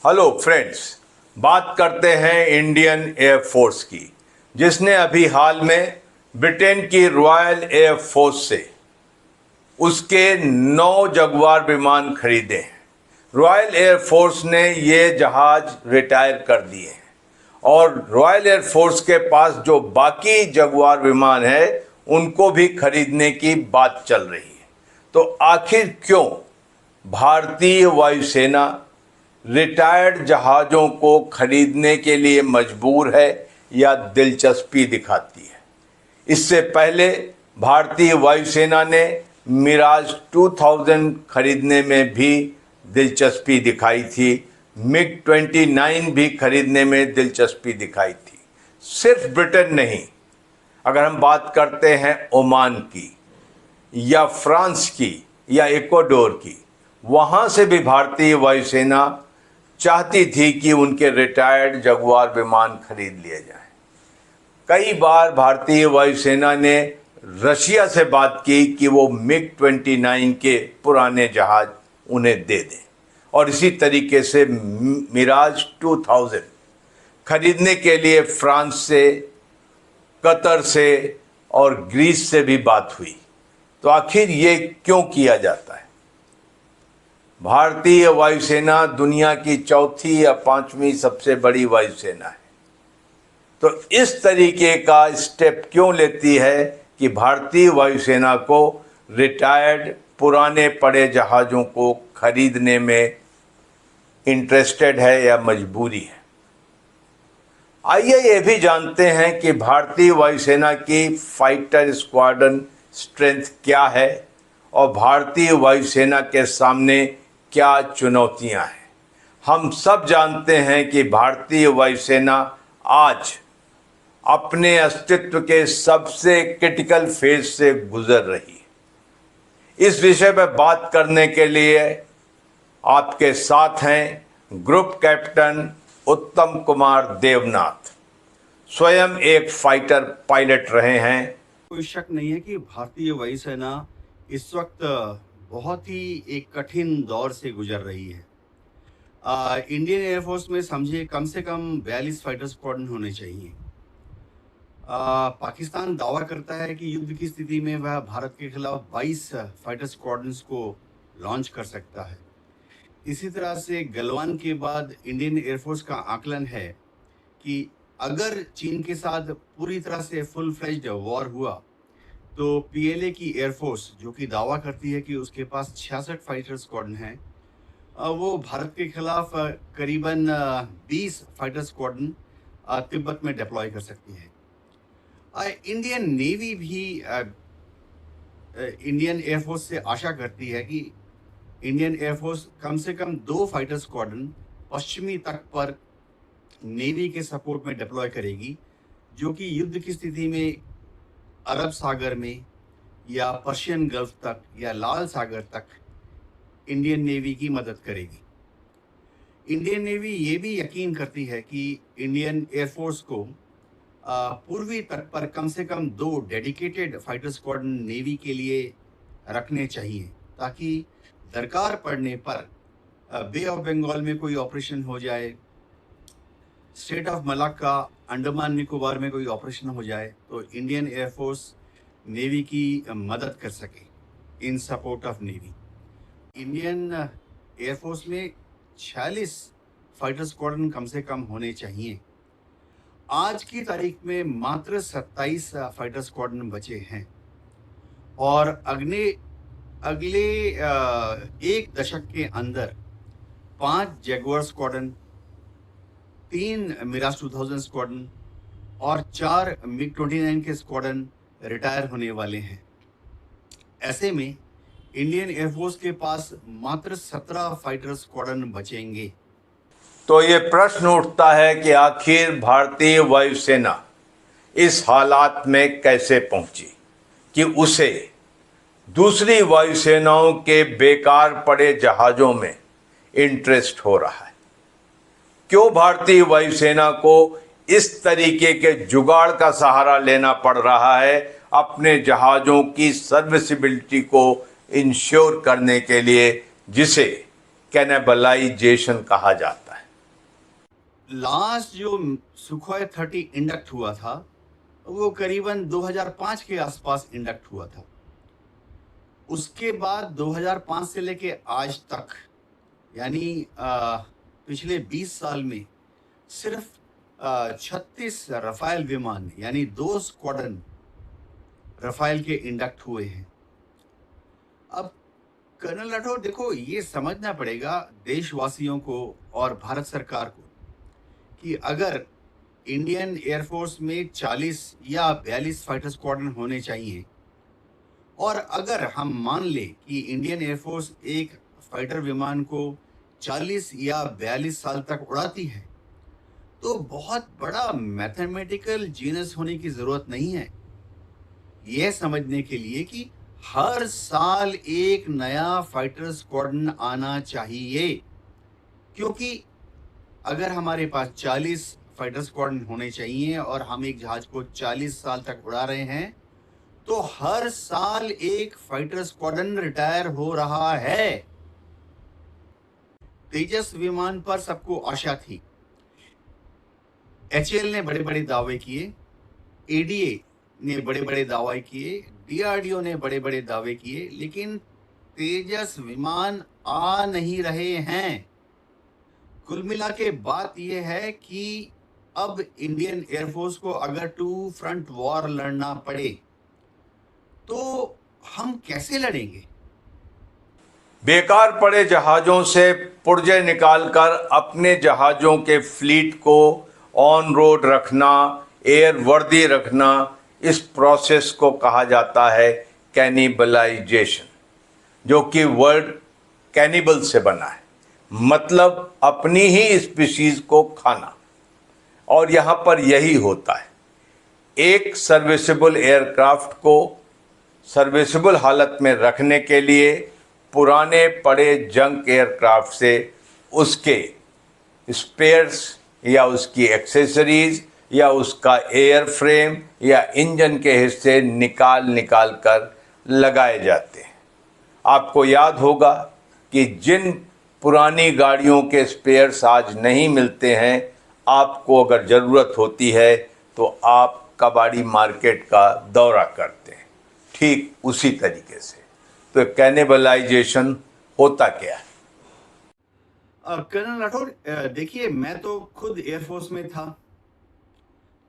Hello friends, बात करते हैं इंडियन एयरफोर्स की, जिसने अभी हाल में ब्रिटेन की रॉयल एयरफोर्स से उसके 9 जगुआर विमान खरीदे हैं। रॉयल एयरफोर्स ने ये जहाज रिटायर कर दिए हैं और रॉयल एयरफोर्स के पास जो बाकी जगुआर विमान है उनको भी खरीदने की बात चल रही है। तो आखिर क्यों भारतीय वायुसेना रिटायर्ड जहाज़ों को खरीदने के लिए मजबूर है या दिलचस्पी दिखाती है? इससे पहले भारतीय वायुसेना ने मिराज 2000 खरीदने में भी दिलचस्पी दिखाई थी, MiG-29 भी खरीदने में दिलचस्पी दिखाई थी। सिर्फ ब्रिटेन नहीं, अगर हम बात करते हैं ओमान की या फ्रांस की या इक्वाडोर की, वहाँ से भी भारतीय वायुसेना चाहती थी कि उनके रिटायर्ड जगुआर विमान खरीद लिए जाएं। कई बार भारतीय वायुसेना ने रशिया से बात की कि वो MiG-29 के पुराने जहाज उन्हें दे दें और इसी तरीके से मिराज 2000 खरीदने के लिए फ्रांस से, कतर से और ग्रीस से भी बात हुई। तो आखिर ये क्यों किया जाता है? भारतीय वायुसेना दुनिया की चौथी या पांचवी सबसे बड़ी वायुसेना है, तो इस तरीके का स्टेप क्यों लेती है कि भारतीय वायुसेना को रिटायर्ड पुराने पड़े जहाज़ों को खरीदने में इंटरेस्टेड है या मजबूरी है? आइए ये भी जानते हैं कि भारतीय वायुसेना की फाइटर स्क्वाड्रन स्ट्रेंथ क्या है और भारतीय वायुसेना के सामने क्या चुनौतियां हैं। हम सब जानते हैं कि भारतीय वायुसेना आज अपने अस्तित्व के सबसे क्रिटिकल फेज से गुजर रही है। इस विषय पर बात करने के लिए आपके साथ हैं ग्रुप कैप्टन उत्तम कुमार देवनाथ, स्वयं एक फाइटर पायलट रहे हैं। कोई शक नहीं है कि भारतीय वायुसेना इस वक्त बहुत ही एक कठिन दौर से गुजर रही है। इंडियन एयरफोर्स में समझिए कम से कम 42 फाइटर स्क्वाड्रन होने चाहिए। पाकिस्तान दावा करता है कि युद्ध की स्थिति में वह भारत के खिलाफ 22 फाइटर स्क्वाड्रन्स को लॉन्च कर सकता है। इसी तरह से गलवान के बाद इंडियन एयरफोर्स का आकलन है कि अगर चीन के साथ पूरी तरह से फुल फ्लेज्ड वॉर हुआ तो पीएलए की एयरफोर्स, जो कि दावा करती है कि उसके पास 66 फाइटर स्क्वाड्रन हैं, वो भारत के खिलाफ करीबन 20 फाइटर स्क्वाड्रन तिब्बत में डिप्लॉय कर सकती है। इंडियन नेवी भी इंडियन एयरफोर्स से आशा करती है कि इंडियन एयरफोर्स कम से कम 2 फाइटर स्क्वाड्रन पश्चिमी तट पर नेवी के सपोर्ट में डिप्लॉय करेगी, जो कि युद्ध की स्थिति में अरब सागर में या पर्शियन गल्फ तक या लाल सागर तक इंडियन नेवी की मदद करेगी। इंडियन नेवी ये भी यकीन करती है कि इंडियन एयरफोर्स को पूर्वी तट पर कम से कम 2 डेडिकेटेड फाइटर स्क्वाड्रन नेवी के लिए रखने चाहिए, ताकि दरकार पड़ने पर बे ऑफ बंगाल में कोई ऑपरेशन हो जाए, state of Malacca, Andaman Nicobar में कोई ऑपरेशन हो जाए, तो इंडियन एयरफोर्स नेवी की मदद कर सके इन support of navy. Indian air force में 46 फाइटर स्क्वाड्रन कम से कम होने चाहिए। आज की तारीख में मात्र 27 फाइटर स्क्वाड्रन बचे हैं और अगले एक दशक के अंदर 5 जैगुआर स्क्वाड्रन, 3 मिराज 2000 स्क्वाड्रन और 4 MiG-29 के स्क्वाड्रन रिटायर होने वाले हैं। ऐसे में इंडियन एयरफोर्स के पास मात्र 17 फाइटर स्क्वाड्रन बचेंगे। तो ये प्रश्न उठता है कि आखिर भारतीय वायुसेना इस हालात में कैसे पहुंची कि उसे दूसरी वायुसेनाओं के बेकार पड़े जहाज़ों में इंटरेस्ट हो रहा है। क्यों भारतीय वायुसेना को इस तरीके के जुगाड़ का सहारा लेना पड़ रहा है अपने जहाज़ों की सर्विसिबिलिटी को इंश्योर करने के लिए, जिसे कैनिबलाइजेशन कहा जाता है? लास्ट जो सुखोई 30 इंडक्ट हुआ था वो करीबन 2005 के आसपास इंडक्ट हुआ था। उसके बाद 2005 से लेके आज तक यानी पिछले 20 साल में सिर्फ 36 रफाल विमान यानी 2 स्क्वाड्रन रफाल के इंडक्ट हुए हैं। अब कर्नल राठौर देखो, ये समझना पड़ेगा देशवासियों को और भारत सरकार को कि अगर इंडियन एयरफोर्स में 40 या 42 फाइटर स्क्वाड्रन होने चाहिए और अगर हम मान ले कि इंडियन एयरफोर्स एक फाइटर विमान को 40 या 42 साल तक उड़ाती है तो बहुत बड़ा मैथमेटिकल जीनियस होने की जरूरत नहीं है यह समझने के लिए कि हर साल एक नया फाइटर स्क्वाड्रन आना चाहिए, क्योंकि अगर हमारे पास 40 फाइटर स्क्वाड्रन होने चाहिए और हम एक जहाज को 40 साल तक उड़ा रहे हैं तो हर साल एक फाइटर स्क्वाड्रन रिटायर हो रहा है। तेजस विमान पर सबको आशा थी, एचएएल ने बड़े बड़े दावे किए, एडीए ने बड़े बड़े दावे किए, डीआरडीओ ने बड़े बड़े दावे किए, लेकिन तेजस विमान आ नहीं रहे हैं। कुल मिला के बात यह है कि अब इंडियन एयरफोर्स को अगर टू फ्रंट वॉर लड़ना पड़े तो हम कैसे लड़ेंगे? बेकार पड़े जहाजों से पुर्जे निकालकर अपने जहाजों के फ्लीट को ऑन रोड रखना, एयर वर्दी रखना, इस प्रोसेस को कहा जाता है कैनिबलाइजेशन, जो कि वर्ड कैनिबल से बना है, मतलब अपनी ही स्पीशीज को खाना। और यहाँ पर यही होता है, एक सर्विसेबल एयरक्राफ्ट को सर्विसेबल हालत में रखने के लिए पुराने पड़े जंक एयरक्राफ्ट से उसके स्पेयर्स या उसकी एक्सेसरीज या उसका एयर फ्रेम या इंजन के हिस्से निकाल कर लगाए जाते हैं। आपको याद होगा कि जिन पुरानी गाड़ियों के स्पेयर्स आज नहीं मिलते हैं, आपको अगर ज़रूरत होती है तो आप कबाड़ी मार्केट का दौरा करते हैं। ठीक उसी तरीके से तो कैनिबलाइजेशन होता क्या है? कर्नल राठौर, देखिए, मैं तो खुद एयरफोर्स में था,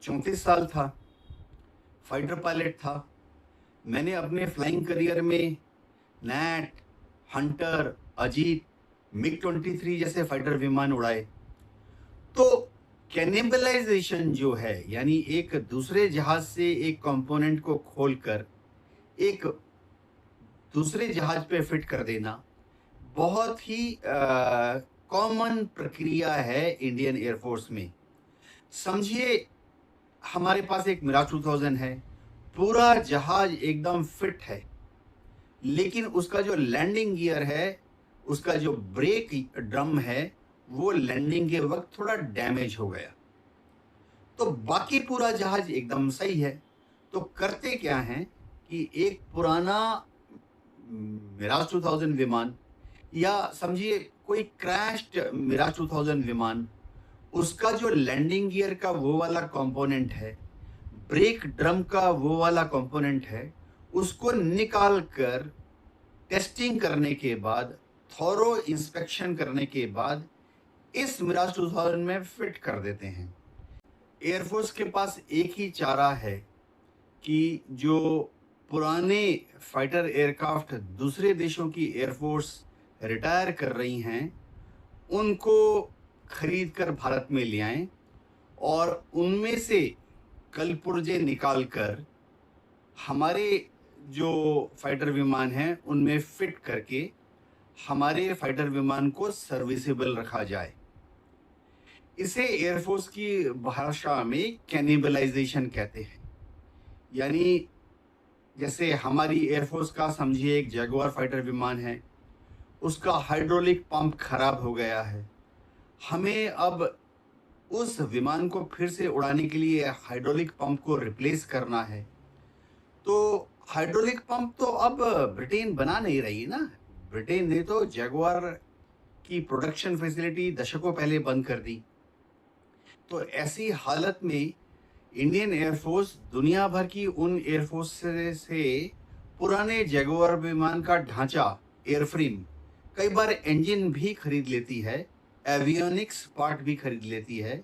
34 साल था, फाइटर पायलट था। मैंने अपने फ्लाइंग करियर में नैट, हंटर, अजीत, मिग-23 जैसे फाइटर विमान उड़ाए। तो कैनिबलाइजेशन जो है, यानी एक दूसरे जहाज से एक कंपोनेंट को खोलकर एक दूसरे जहाज पे फिट कर देना, बहुत ही कॉमन प्रक्रिया है इंडियन एयरफोर्स में। समझिए, हमारे पास एक मिराज 2000 है, पूरा जहाज एकदम फिट है, लेकिन उसका जो लैंडिंग गियर है, उसका जो ब्रेक ड्रम है, वो लैंडिंग के वक्त थोड़ा डैमेज हो गया। तो बाकी पूरा जहाज एकदम सही है। तो करते क्या हैं कि एक पुराना मिराज 2000 विमान या समझिए कोई क्रैश्ड मिराज 2000 विमान, उसका जो लैंडिंग गियर का वो वाला कंपोनेंट है, ब्रेक ड्रम का वो वाला कंपोनेंट है, उसको निकाल कर टेस्टिंग करने के बाद, थॉरो इंस्पेक्शन करने के बाद इस मिराज 2000 में फिट कर देते हैं। एयरफोर्स के पास एक ही चारा है कि जो पुराने फाइटर एयरक्राफ्ट दूसरे देशों की एयरफोर्स रिटायर कर रही हैं, उनको खरीद कर भारत में ले आएं और उनमें से कल पुर्जे निकाल कर हमारे जो फाइटर विमान हैं उनमें फिट करके हमारे फाइटर विमान को सर्विसेबल रखा जाए। इसे एयरफोर्स की भाषा में कैनिबलाइजेशन कहते हैं। यानी जैसे हमारी एयरफोर्स का समझिए एक जगुआर फाइटर विमान है, उसका हाइड्रोलिक पंप खराब हो गया है, हमें अब उस विमान को फिर से उड़ाने के लिए हाइड्रोलिक पंप को रिप्लेस करना है। तो हाइड्रोलिक पंप तो अब ब्रिटेन बना नहीं रही ना। ब्रिटेन ने तो जगुआर की प्रोडक्शन फैसिलिटी दशकों पहले बंद कर दी। तो ऐसी हालत में इंडियन एयरफोर्स दुनिया भर की उन एयरफोर्स से पुराने जगुआर विमान का ढांचा, एयरफ्रेम, कई बार इंजन भी खरीद लेती है, एवियोनिक्स पार्ट भी खरीद लेती है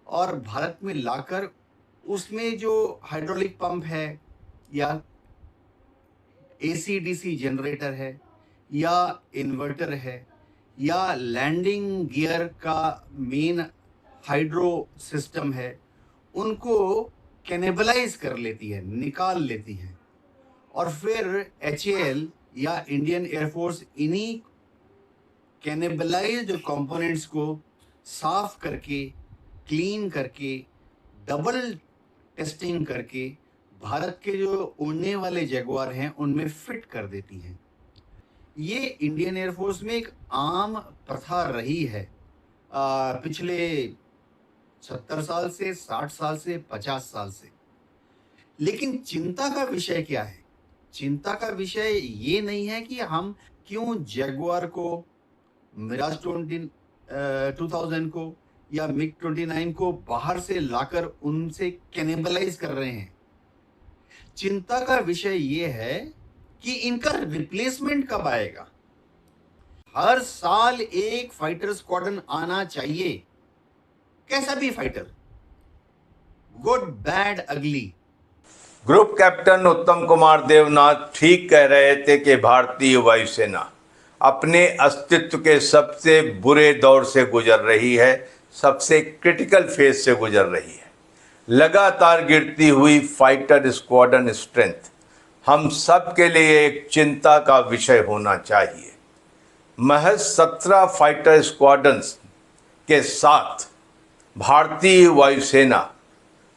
और भारत में लाकर उसमें जो हाइड्रोलिक पंप है या AC/DC जनरेटर है या इन्वर्टर है या लैंडिंग गियर का मेन हाइड्रो सिस्टम है, उनको कैनिबलाइज कर लेती है, निकाल लेती है और फिर HAL या इंडियन एयरफोर्स इन्हीं कैनिबलाइज्ड कंपोनेंट्स को साफ करके, क्लीन करके, डबल टेस्टिंग करके भारत के जो उड़ने वाले जगुआर हैं उनमें फिट कर देती हैं। ये इंडियन एयरफोर्स में एक आम प्रथा रही है पिछले 70 साल से, 60 साल से, 50 साल से। लेकिन चिंता का विषय क्या है? चिंता का विषय ये नहीं है कि हम क्यों जगुआर को, मिराज 2000 को या MiG-29 को बाहर से लाकर उनसे कैनिबलाइज कर रहे हैं। चिंता का विषय ये है कि इनका रिप्लेसमेंट कब आएगा। हर साल एक फाइटर स्क्वाड्रन आना चाहिए, कैसा भी फाइटर, गुड, बैड, अगली। ग्रुप कैप्टन उत्तम कुमार देवनाथ ठीक कह रहे थे कि भारतीय वायुसेना अपने अस्तित्व के सबसे बुरे दौर से गुजर रही है, सबसे क्रिटिकल फेज से गुजर रही है। लगातार गिरती हुई फाइटर स्क्वाड्रन स्ट्रेंथ हम सब के लिए एक चिंता का विषय होना चाहिए। महज 17 फाइटर स्क्वाड्रन्स के साथ भारतीय वायुसेना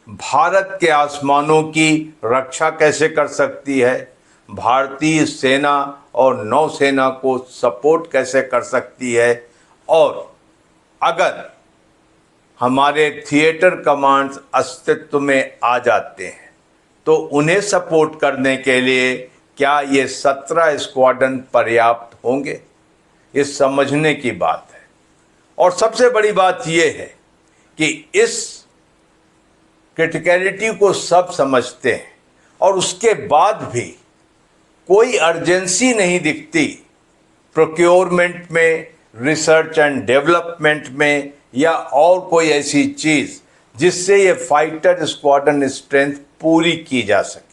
भारत के आसमानों की रक्षा कैसे कर सकती है, भारतीय सेना और नौसेना को सपोर्ट कैसे कर सकती है, और अगर हमारे थिएटर कमांड्स अस्तित्व में आ जाते हैं तो उन्हें सपोर्ट करने के लिए क्या ये 17 स्क्वाड्रन पर्याप्त होंगे, ये समझने की बात है। और सबसे बड़ी बात ये है कि इस क्रिटिकलिटी को सब समझते हैं और उसके बाद भी कोई अर्जेंसी नहीं दिखती प्रोक्योरमेंट में, रिसर्च एंड डेवलपमेंट में या और कोई ऐसी चीज़ जिससे ये फाइटर स्क्वाड्रन स्ट्रेंथ पूरी की जा सके।